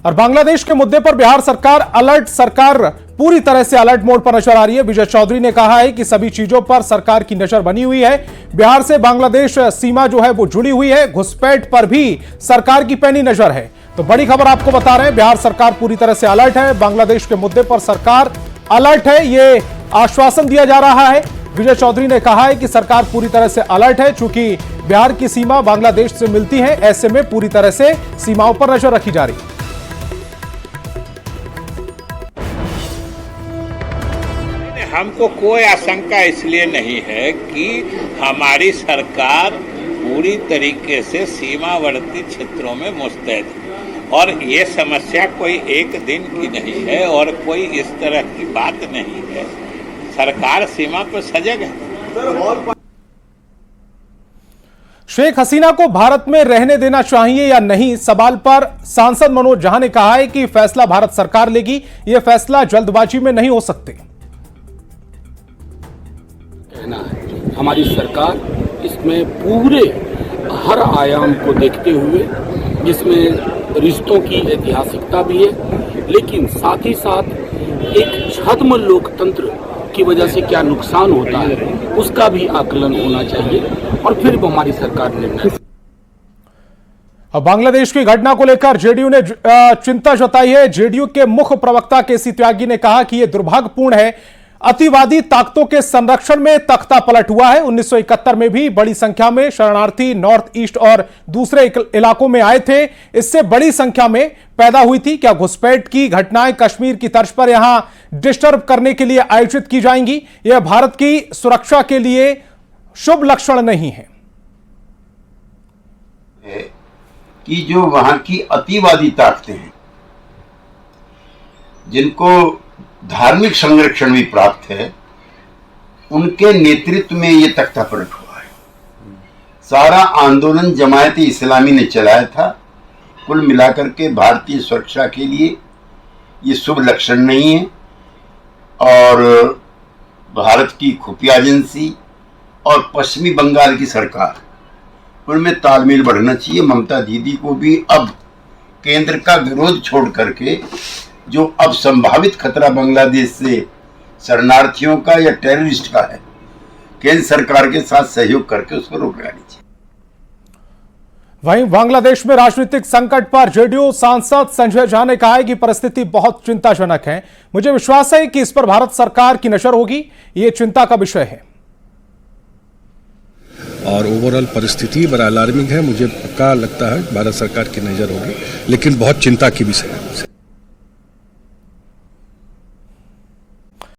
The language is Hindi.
और बांग्लादेश के मुद्दे पर बिहार सरकार पूरी तरह से अलर्ट मोड पर नजर आ रही है। विजय चौधरी ने कहा है कि सभी चीजों पर सरकार की नजर बनी हुई है। बिहार से बांग्लादेश सीमा जो है वो जुड़ी हुई है। घुसपैठ पर भी सरकार की पैनी नजर है। तो बड़ी खबर आपको बता रहे हैं, बिहार सरकार पूरी तरह से अलर्ट है। बांग्लादेश के मुद्दे पर सरकार अलर्ट है, ये आश्वासन दिया जा रहा है। विजय चौधरी ने कहा है कि सरकार पूरी तरह से अलर्ट है, चूंकि बिहार की सीमा बांग्लादेश से मिलती है, ऐसे में पूरी तरह से सीमाओं पर नजर रखी जा रही है। हमको कोई आशंका इसलिए नहीं है कि हमारी सरकार पूरी तरीके से सीमावर्ती क्षेत्रों में मुस्तैद है और ये समस्या कोई एक दिन की नहीं है और कोई इस तरह की बात नहीं है। सरकार सीमा पर सजग है। शेख हसीना को भारत में रहने देना चाहिए या नहीं, सवाल पर सांसद मनोज झा ने कहा है कि फैसला भारत सरकार लेगी, यह फैसला जल्दबाजी में नहीं हो सकते। कहना है हमारी सरकार इसमें पूरे हर आयाम को देखते हुए, जिसमें रिश्तों की ऐतिहासिकता भी है, लेकिन साथ ही साथ एक छद्म लोकतंत्र की वजह से क्या नुकसान होता है उसका भी आकलन होना चाहिए और फिर वो हमारी सरकार निर्णय। अब बांग्लादेश की घटना को लेकर जेडीयू ने चिंता जताई है। जेडीयू के मुख्य प्रवक्ता केसी त्यागी ने कहा कि यह दुर्भाग्यपूर्ण है, अतिवादी ताकतों के संरक्षण में तख्ता पलट हुआ है। 1971 में भी बड़ी संख्या में शरणार्थी नॉर्थ ईस्ट और दूसरे इलाकों में आए थे, इससे बड़ी संख्या में पैदा हुई थी। क्या घुसपैठ की घटनाएं कश्मीर की तर्ज पर यहां डिस्टर्ब करने के लिए आयोजित की जाएंगी? यह भारत की सुरक्षा के लिए शुभ लक्षण नहीं है कि जो वहां की अतिवादी ताकतें हैं, जिनको धार्मिक संरक्षण भी प्राप्त है, उनके नेतृत्व में ये तख्ता पलट हुआ है। सारा आंदोलन जमायत-ए इस्लामी ने चलाया था। कुल मिलाकर के भारतीय सुरक्षा के लिए ये शुभ लक्षण नहीं है और भारत की खुफिया एजेंसी और पश्चिमी बंगाल की सरकार, उनमें तालमेल बढ़ना चाहिए। ममता दीदी को भी अब केंद्र का विरोध छोड़ करके जो अब संभावित खतरा बांग्लादेश से शरणार्थियों का या टेररिस्ट का है, केंद्र सरकार के साथ सहयोग करके उसको रोक लगानी चाहिए। वहीं बांग्लादेश में राजनीतिक संकट पर जेडीयू सांसद संजय झा ने कहा है कि परिस्थिति बहुत चिंताजनक है। मुझे विश्वास है कि इस पर भारत सरकार की नजर होगी, ये चिंता का विषय है। और ओवरऑल परिस्थिति बड़ा अलार्मिंग है। मुझे पक्का लगता है भारत सरकार की नजर होगी, लेकिन बहुत चिंता की विषय है।